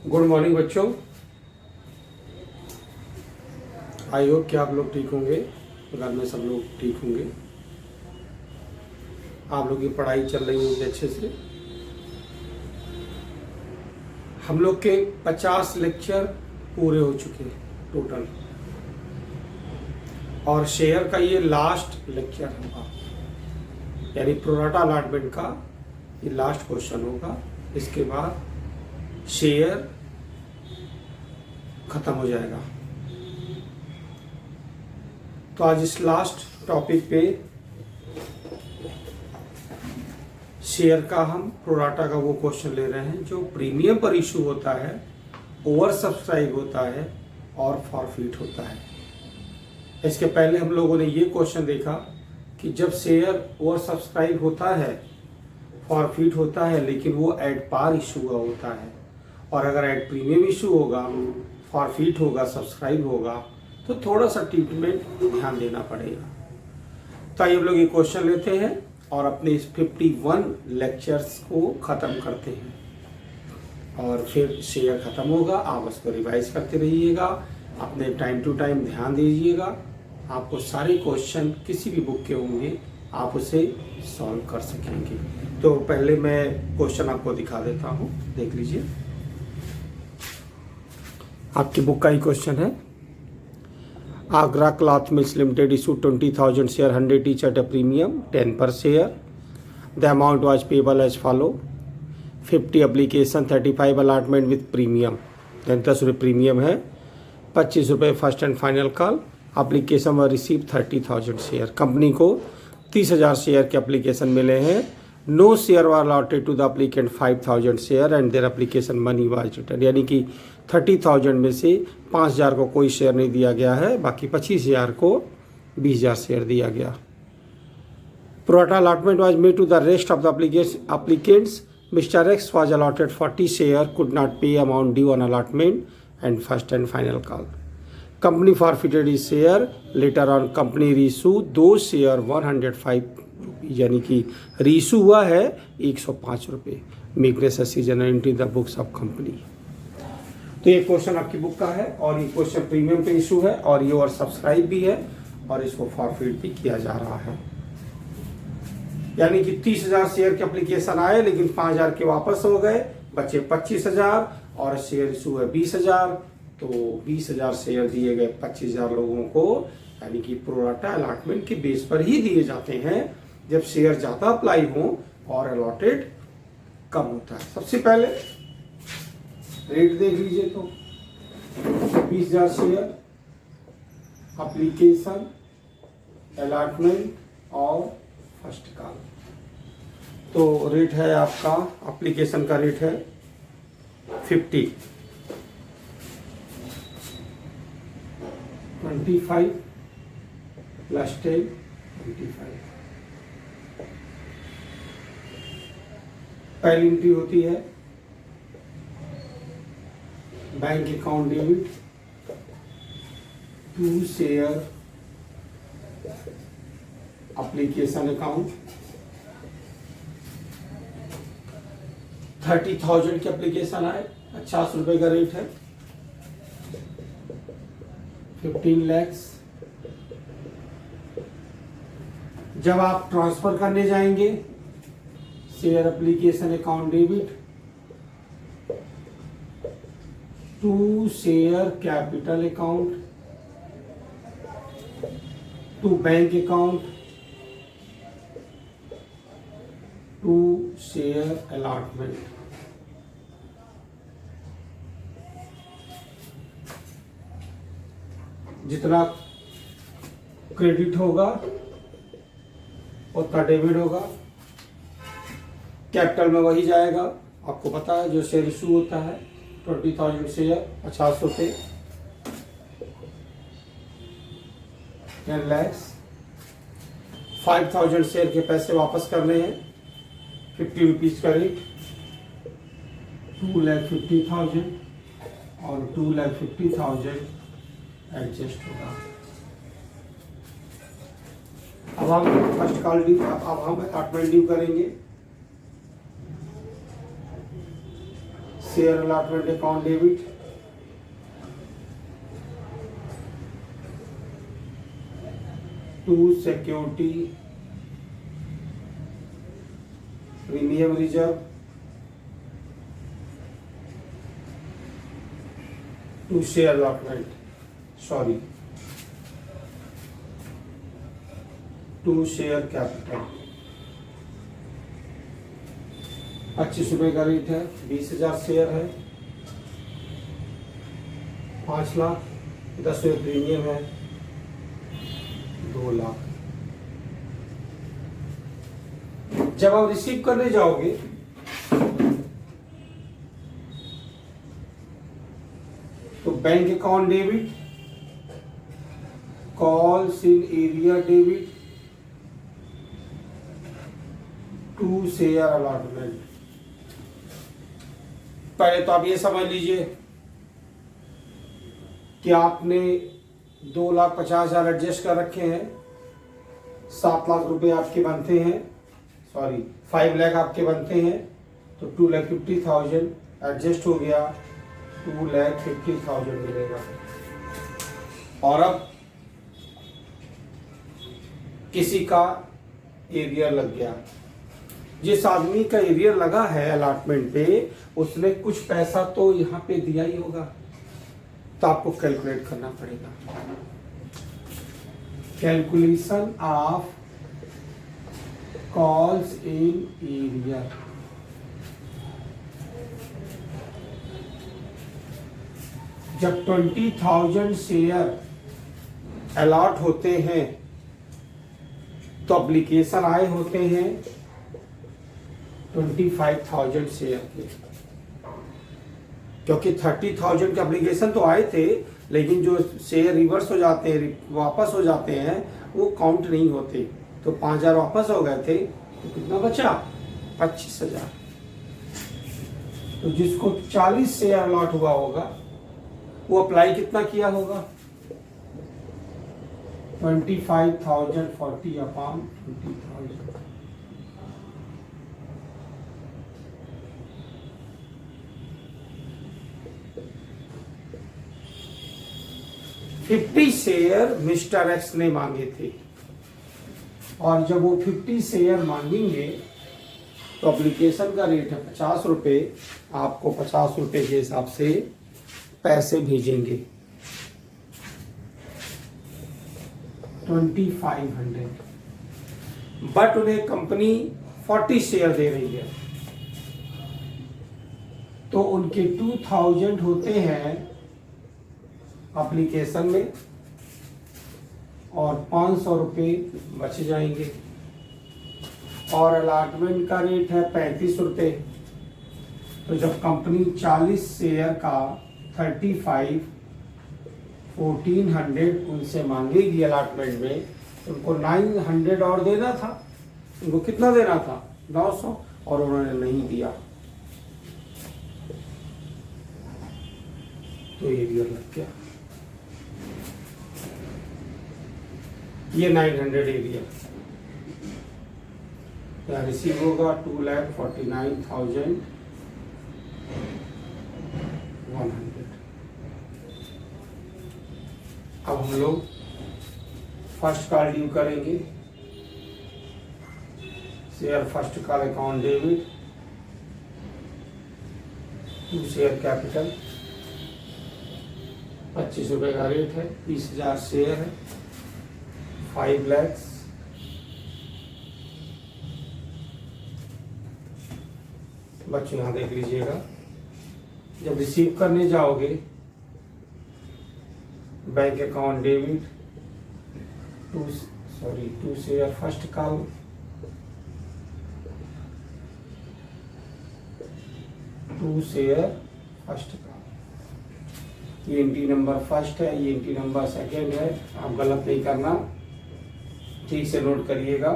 Good morning बच्चों। I hope कि आप लोग ठीक होंगे, घर में सब लोग ठीक होंगे। आप लोग की पढ़ाई चल रही होगी अच्छे से। हम लोग के 50 लेक्चर पूरे हो चुके हैं टोटल, और शेयर का ये लास्ट लेक्चर होगा, यानी प्रोराटा अलॉटमेंट का ये लास्ट क्वेश्चन होगा। इसके बाद शेयर खत्म हो जाएगा। तो आज इस लास्ट टॉपिक पे शेयर का हम प्रोराटा का वो क्वेश्चन ले रहे हैं जो प्रीमियम पर इशू होता है, ओवर सब्सक्राइब होता है और फॉरफिट होता है। इसके पहले हम लोगों ने ये क्वेश्चन देखा कि जब शेयर ओवर सब्सक्राइब होता है, फॉरफिट होता है, लेकिन वो एट पार इशू हुआ होता है, और अगर एट प्रीमियम इशू होगा, फॉरफिट होगा, सब्सक्राइब होगा, तो थोड़ा सा ट्रीटमेंट ध्यान देना पड़ेगा। तो आइए हम लोग ये क्वेश्चन लेते हैं और अपने इस 51 लेक्चर्स को ख़त्म करते हैं, और फिर शेयर ख़त्म होगा। आप उसको रिवाइज करते रहिएगा, अपने टाइम टू टाइम ध्यान दीजिएगा। आपको सारे क्वेश्चन किसी भी बुक के होंगे, आप उसे सॉल्व कर सकेंगे। तो पहले मैं क्वेश्चन आपको दिखा देता हूँ, देख लीजिए। आपकी बुक का ही क्वेश्चन है। Agra cloth mills limited issue 20,000 share 100 each at a premium 10 per share. The amount was payable as follow: 50 application, 35 allotment with premium, 10 रुपये प्रीमियम है, 25 रुपये first and final call. Application we receive 30,000 share. Company को 30,000 share के application मिले हैं। No share were allotted to the applicant 5,000 share and their application money was return. यानी कि 30,000 में से 5,000 को कोई शेयर नहीं दिया गया है, बाकी 25,000 को 20,000 शेयर दिया गया। Pro rata allotment was made to the rest of the applicants. Mr. X was allotted 40 share, could not pay amount due on allotment and first and final call. Company forfeited his share. Later on company reissue those share 105 रुपये, यानी कि reissue हुआ है 105 रुपये। Make necessary general entry in the books of company. तो ये question आपकी book का है, और ये क्वेश्चन प्रीमियम पे इशू है, और ये और सब्सक्राइब भी है, और इसको फॉरफिट भी किया जा रहा है। यानी कि 30,000 शेयर के एप्लीकेशन आए, लेकिन 5,000 के वापस हो गए, बचे 25,000, और शेयर इशू है 20,000। तो 20,000 शेयर दिए गए 25,000 लोगों को, यानी कि प्रोराटा अलॉटमेंट के बेस पर ही दिए जाते हैं जब शेयर ज़्यादा अप्लाई हो और अलॉटेड कम होता है। सबसे पहले रेट देख लीजिए। तो 20,000 शेयर, एप्लीकेशन, अलॉटमेंट और फर्स्ट कॉल। तो रेट है आपका, एप्लीकेशन का रेट है 50, 25 प्लस 10 25। पहली एंट्री होती है bank account debit to share application account. 30,000 के एप्लीकेशन आए, 50 रुपए का रेट है, 15 lakhs। जब आप ट्रांसफर करने जाएंगे, share application account debit to share capital account to bank account to share allotment. जितना क्रेडिट होगा उतना डेबिट होगा, कैपिटल में वही जाएगा। आपको पता है जो शेयर इशू होता है 20,000 शेयर 50 रुपये, 10 lakhs। 5,000 शेयर के पैसे वापस करने हैं, 50 रुपीज़ का रेट, 2,50,000 और 2,50,000 एडजस्ट होगा। अब हम फर्स्ट कॉल ड्यू, अब हम अलॉटमेंट ड्यू करेंगे। Share allotment account debit, to security premium reserve, to share allotment, sorry, to share capital. 25 रुपए का रेट है, 20,000 शेयर है, 5 लाख, 10 रुपये प्रीमियम है, 2 लाख। जब आप रिसीव करने जाओगे तो bank account debit, calls in arrear debit, to share allotment. पहले तो आप ये समझ लीजिए कि आपने 2,50,000 एडजस्ट कर रखे हैं, 7 लाख रुपए आपके बनते हैं, सॉरी 5 लाख आपके बनते हैं, तो 2,50,000 एडजस्ट हो गया, 2,50,000 मिलेगा। और अब किसी का एरियर लग गया, जिस आदमी का एरियर लगा है अलॉटमेंट पे, उसने कुछ पैसा तो यहाँ पे दिया ही होगा, तो आपको कैलकुलेट करना पड़ेगा। Calculation of calls in arrear. जब 20,000 शेयर अलॉट होते हैं तो एप्लीकेशन आए होते हैं 25,000 शेयर के, क्योंकि 30,000 के एप्लीकेशन तो आए थे, लेकिन जो शेयर रिवर्स हो जाते हैं, वापस हो जाते हैं, वो काउंट नहीं होते। तो 5,000 वापस हो गए थे, तो कितना बचा? 25,000। तो जिसको 40 शेयर अलॉट हुआ होगा, वो अप्लाई कितना किया होगा? 25,000 40 अपॉन 20,000। $50 शेयर मिस्टर एक्स ने मांगे थे, और जब वो 50 शेयर मांगेंगे तो एप्लीकेशन का रेट है 50 रुपये, आपको 50 रुपये के हिसाब से पैसे भेजेंगे 2,500। बट उन्हें कंपनी 40 शेयर दे रही है, तो उनके 2,000 होते हैं एप्लीकेशन में, और 500 रुपये बच जाएंगे। और अलॉटमेंट का रेट है 35 रुपये। तो जब कंपनी 40 शेयर का 35 1400 उनसे मांगेगी अलॉटमेंट में, तो उनको 900 और देना था। उनको कितना देना था? 900, और उन्होंने नहीं दिया, तो एरियर लग गया। ये 900 एरियर रिसीव होगा 2,49,100। अब हम लोग फर्स्ट कॉल ड्यू करेंगे। Share first call account debit, to share capital, 25 रुपये का रेट है, 20,000 शेयर है, 5 lakhs। बच्चों यहाँ देख लीजिएगा, जब रिसीव करने जाओगे bank account debit, to share first call, to share first call. ये एंट्री नंबर फर्स्ट है, ये एंट्री नंबर सेकेंड है, आप गलत नहीं करना, ठीक से नोट करिएगा।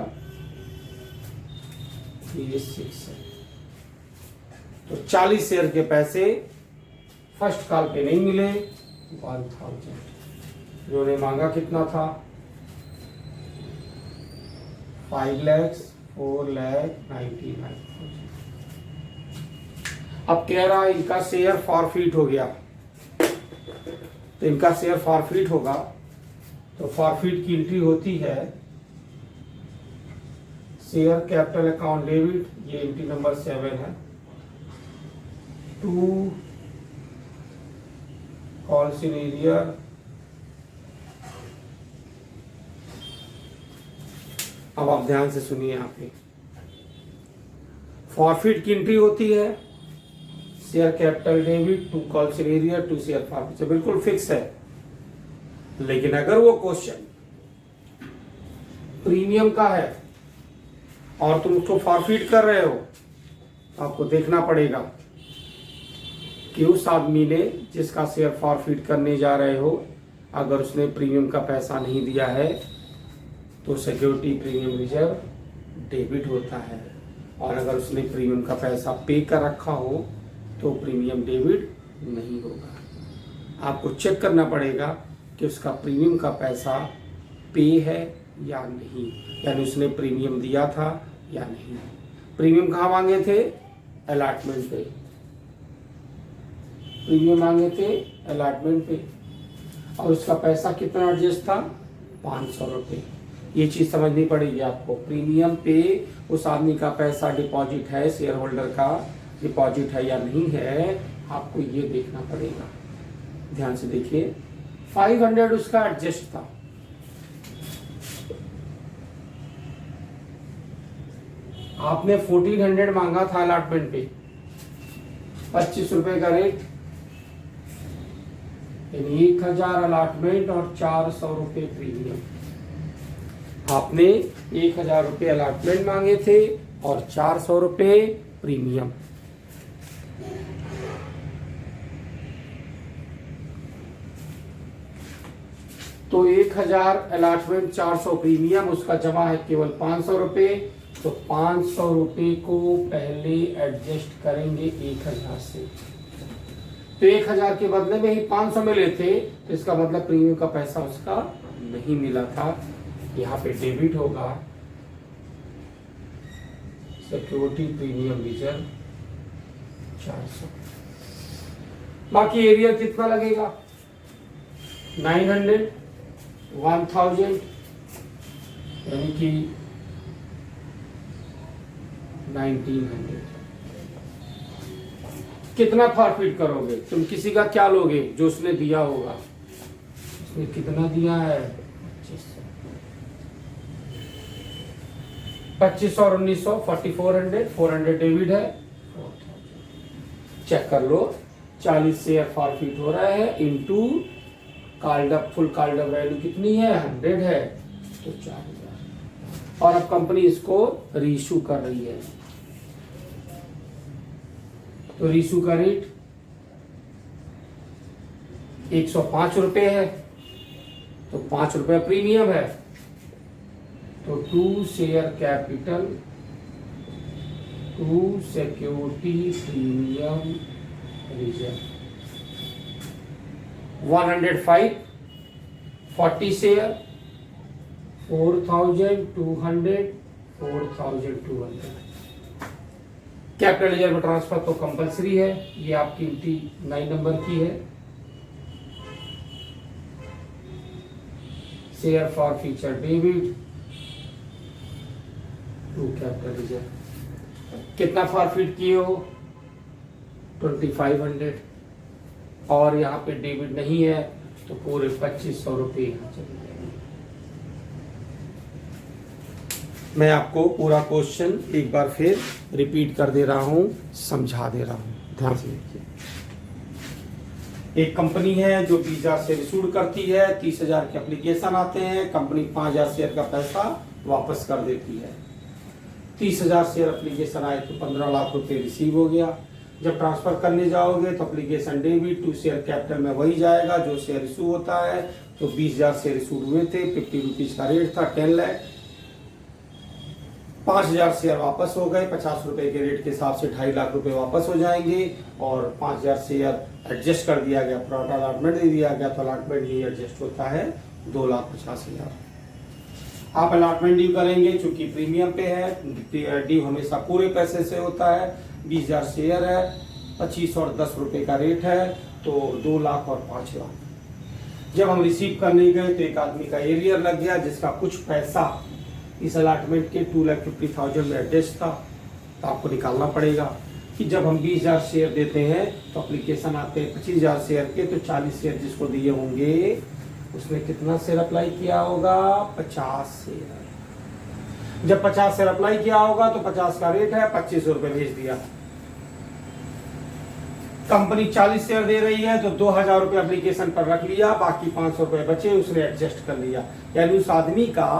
ये 6 है। तो 40 शेयर के पैसे फर्स्ट कॉल पे नहीं मिले, 1,000। जो ने मांगा कितना था? 5 lakhs 4,99,000। अब कह रहा है इनका शेयर फॉरफिट हो गया, तो इनका शेयर फॉरफिट होगा, तो फॉरफिट की एंट्री होती है शेयर कैपिटल अकाउंट डेबिट, ये एंट्री नंबर 7 है, टू कॉन्सिग्नेयर। अब आप ध्यान से सुनिए, यहाँ पे फॉरफिट की एंट्री होती है share capital debit to calls in arrear to share forfeit, तो बिल्कुल फिक्स है। लेकिन अगर वो क्वेश्चन प्रीमियम का है और तुम उसको फॉरफिट कर रहे हो, तो आपको देखना पड़ेगा कि उस आदमी ने जिसका शेयर फॉरफिट करने जा रहे हो, अगर उसने प्रीमियम का पैसा नहीं दिया है तो सिक्योरिटी प्रीमियम रिजर्व डेबिट होता है, और अगर उसने प्रीमियम का पैसा पे कर रखा हो तो प्रीमियम डेबिट नहीं होगा। आपको चेक करना पड़ेगा कि उसका प्रीमियम का पैसा पे है या नहीं, यानी उसने प्रीमियम दिया था या नहीं। प्रीमियम कहाँ मांगे थे? अलॉटमेंट पे। प्रीमियम मांगे थे अलॉटमेंट पे, और उसका पैसा कितना एडजस्ट था? 500 रुपये। ये चीज़ समझनी पड़ेगी आपको। प्रीमियम पे उस आदमी का पैसा डिपॉजिट है, शेयर होल्डर का डिपॉजिट है या नहीं है, आपको ये देखना पड़ेगा। ध्यान से देखिए, 500 उसका एडजस्ट था, आपने 1400 मांगा था अलॉटमेंट पे, 25 रुपए का रेट, यानी 1000 अलॉटमेंट और 400 रुपए प्रीमियम। आपने 1000 रुपए अलॉटमेंट मांगे थे और 400 रुपए प्रीमियम। तो 1000 अलॉटमेंट 400 प्रीमियम, उसका जमा है केवल 500 रुपए, तो 500 रुपए को पहले एडजस्ट करेंगे 1000 से। तो 1000 के बदले में ही 500 मिले थे, तो इसका मतलब प्रीमियम का पैसा उसका नहीं मिला था। यहाँ पे डेबिट होगा सिक्योरिटी प्रीमियम रिजर्व 400। बाकी एरिया कितना लगेगा? 900, 1000, यानी कि 1900। कितना फॉरफिट करोगे? तुम किसी का क्या लोगे? जो उसने दिया होगा। उसने कितना दिया है? 2500 और 1900 4400, 400 डेबिट है, 4000। चेक कर लो, 40 शेयर फॉरफिट हो रहा है into called up, full called up value कितनी है? 100 है, तो 4000। और अब कंपनी इसको रीइश्यू कर रही है, तो रीइश्यू का रेट 105 रुपए है, तो 5 रुपए प्रीमियम है, तो 2 share capital 2 security premium reserve 105, 40 share 4200, 4200। Capital reserve transfer तो कंपलसरी है, ये आपकी एंट्री 9 नंबर की है। Share forfeiture debit to capital reserve. कितना फॉरफिट किए हो? 2500, और यहाँ पे डेबिट नहीं है, तो पूरे 2500 रुपये यहाँ चले जाएंगे। मैं आपको पूरा क्वेश्चन एक बार फिर रिपीट कर दे रहा हूँ, समझा दे रहा हूँ, ध्यान से देखिए। एक कंपनी है जो 20,000 शेयर इशूड करती है, 30,000 के एप्लीकेशन आते हैं, कंपनी 5,000 शेयर का पैसा वापस कर देती है। 30,000 शेयर एप्लीकेशन आए तो 15 लाख रुपए रिसीव हो गया। जब ट्रांसफर करने जाओगे तो application debit to share capital में वही जाएगा जो शेयर इशू होता है। तो 20,000 शेयर इशू हुए थे, 50 रुपीज का रेट था, 10 लाख। 5,000 शेयर वापस हो गए, 50 रुपए के रेट के हिसाब से 2.5 लाख रुपए वापस हो जाएंगे, और 5,000 शेयर एडजस्ट कर दिया गया, प्लॉट अलॉटमेंट दे दिया गया, तो अलॉटमेंट नहीं एडजस्ट होता है 2,50,000। आप अलॉटमेंट ड्यू करेंगे, चूंकि प्रीमियम पे है, ड्यू हमेशा पूरे पैसे से होता है। 20,000 शेयर है, 25 और 10 रुपए का रेट है, तो 2 लाख और 5 लाख। जब हम रिसीव करने गए तो एक आदमी का एरियर लग गया, जिसका कुछ पैसा इस अलाटमेंट के 2,50,000 में एडजस्ट था। तो आपको निकालना पड़ेगा कि जब हम 20,000 शेयर देते हैं तो एप्लीकेशन आते हैं 25,000 शेयर के, तो 40 शेयर जिसको दिए होंगे उसने कितना शेयर अप्लाई किया होगा? 50 शेयर। जब 50 शेयर अप्लाई किया होगा तो 50 का रेट है, 25 रुपए भेज दिया। कंपनी 40 शेयर दे रही है तो 2,000 रुपए एप्लीकेशन पर रख लिया, बाकी 500 रुपए बचे, उसने एडजस्ट कर लिया। यानी उस आदमी का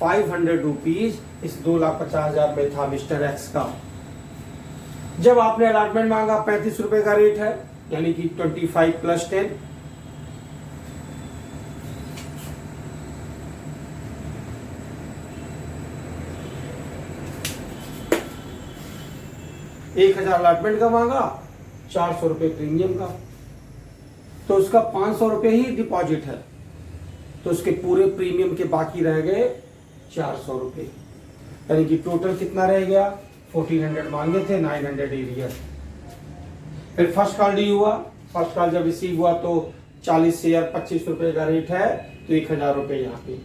500 रुपीज इस 2,50,000 में था मिस्टर एक्स का। जब आपने अलॉटमेंट मांगा 35 रुपए का रेट है, यानी कि 25 प्लस 10, $1,000 अलॉटमेंट का मांगा, 400 रुपए प्रीमियम का, तो उसका 500 रुपए ही डिपॉजिट है, तो उसके पूरे प्रीमियम के बाकी रह गए 400 रुपए। यानी कि टोटल कितना रह गया? 1400 मांगे थे, 900 एरियर। फिर फर्स्ट कॉल डी हुआ। फर्स्ट कॉल जब रिसीव हुआ तो 40 शेयर 25 रुपए का रेट है, तो 1,000 रुपए यहाँ पे।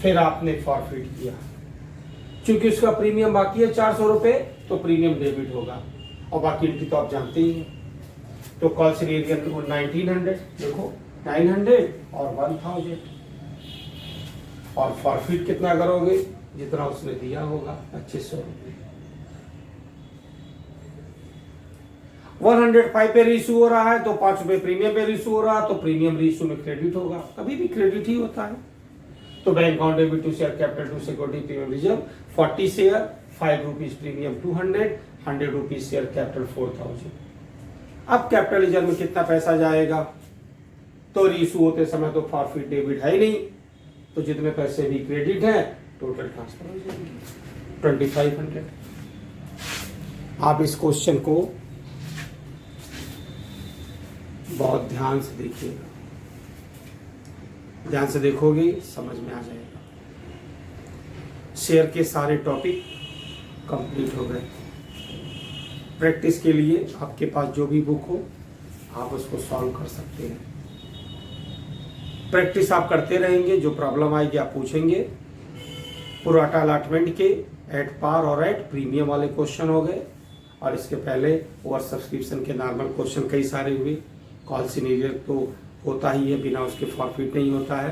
फिर आपने फॉरफिट किया, क्योंकि उसका प्रीमियम बाकी है 400 रुपए, तो प्रीमियम डेबिट होगा, और बाकी इनकी तो आप जानते ही हैं। तो कॉल से एरियर 1900, देखो 900 और 1000, और फॉरफिट कितना करोगे? जितना उसने दिया होगा, 2500 रुपए। 105 पे रीइश्यू हो रहा है तो 5 रुपए प्रीमियम पे रीइश्यू हो रहा है, तो प्रीमियम रीइश्यू में क्रेडिट होगा, कभी भी क्रेडिट ही होता है। तो bank account debit to share capital to security premium reserve 40 share 5 rupees premium 200, 100 rupees share capital 4000। अब कैपिटल रिजर्व में कितना पैसा जाएगा? तो रीइश्यू होते समय तो फॉरफिट डेबिट है ही नहीं, तो जितने पैसे भी क्रेडिट हैं टोटल ट्रांसफर हो जाएंगे 2500। आप इस क्वेश्चन को बहुत ध्यान से देखिएगा, ध्यान से देखोगे समझ में आ जाएगा। शेयर के सारे टॉपिक कंप्लीट हो गए। प्रैक्टिस के लिए आपके पास जो भी बुक हो आप उसको सॉल्व कर सकते हैं। प्रैक्टिस आप करते रहेंगे, जो प्रॉब्लम आएगी आप पूछेंगे। पुराटा अलॉटमेंट के एट पार और एट प्रीमियम वाले क्वेश्चन हो गए, और इसके पहले ओवर सब्सक्रिप्शन के नॉर्मल क्वेश्चन कई सारे हुए। कॉल सिनेरियो तो होता ही है, बिना उसके फॉरफिट नहीं होता है।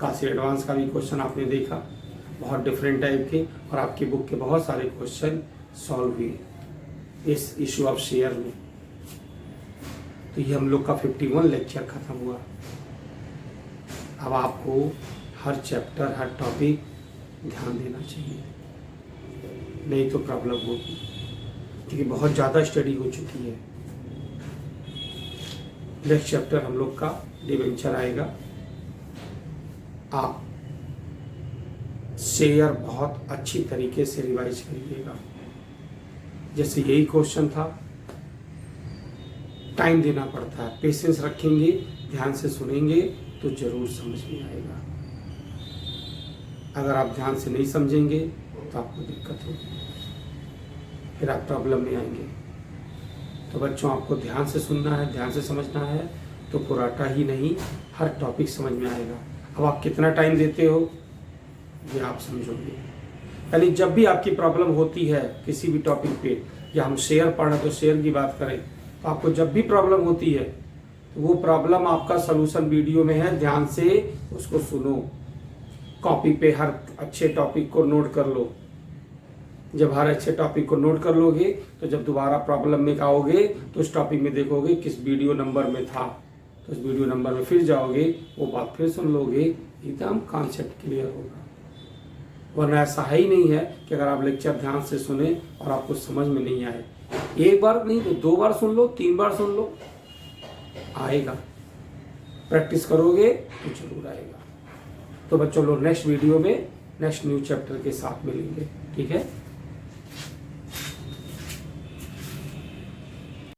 काशी एडवांस का भी क्वेश्चन आपने देखा, बहुत डिफरेंट टाइप के, और आपकी बुक के बहुत सारे क्वेश्चन सॉल्व हुए इस इशू ऑफ शेयर में। तो ये हम लोग का 51 लेक्चर खत्म हुआ। अब आपको हर चैप्टर हर टॉपिक ध्यान देना चाहिए, नहीं तो प्रॉब्लम होगी, क्योंकि बहुत ज़्यादा स्टडी हो चुकी है। नेक्स्ट चैप्टर हम लोग का डिवेंचर आएगा। आप शेयर बहुत अच्छी तरीके से रिवाइज करिएगा। जैसे यही क्वेश्चन था, टाइम देना पड़ता है, पेशेंस रखेंगे, ध्यान से सुनेंगे तो जरूर समझ में आएगा। अगर आप ध्यान से नहीं समझेंगे तो आपको दिक्कत होगी, फिर आप प्रॉब्लम में आएंगे। तो बच्चों, आपको ध्यान से सुनना है, ध्यान से समझना है, तो पुराटा ही नहीं हर टॉपिक समझ में आएगा। अब आप कितना टाइम देते हो ये आप समझोगे। यानी जब भी आपकी प्रॉब्लम होती है किसी भी टॉपिक पे, या हम शेयर पढ़ रहे तो शेयर की बात करें, तो आपको जब भी प्रॉब्लम होती है तो वो प्रॉब्लम आपका सलूशन वीडियो में है, ध्यान से उसको सुनो। कॉपी पे हर अच्छे टॉपिक को नोट कर लो। जब हर अच्छे टॉपिक को नोट कर लोगे तो जब दोबारा प्रॉब्लम में आओगे तो उस टॉपिक में देखोगे किस वीडियो नंबर में था, तो उस वीडियो नंबर में फिर जाओगे, वो बात फिर सुन लोगे, एकदम कॉन्सेप्ट क्लियर होगा। वरना ऐसा है ही नहीं है कि अगर आप लेक्चर ध्यान से सुने और आपको समझ में नहीं आए, एक बार नहीं तो 2 बार सुन लो, 3 बार सुन लो, आएगा। प्रैक्टिस करोगे तो जरूर आएगा। तो बच्चों लोग नेक्स्ट वीडियो में नेक्स्ट न्यू चैप्टर के साथ मिलेंगे, ठीक है।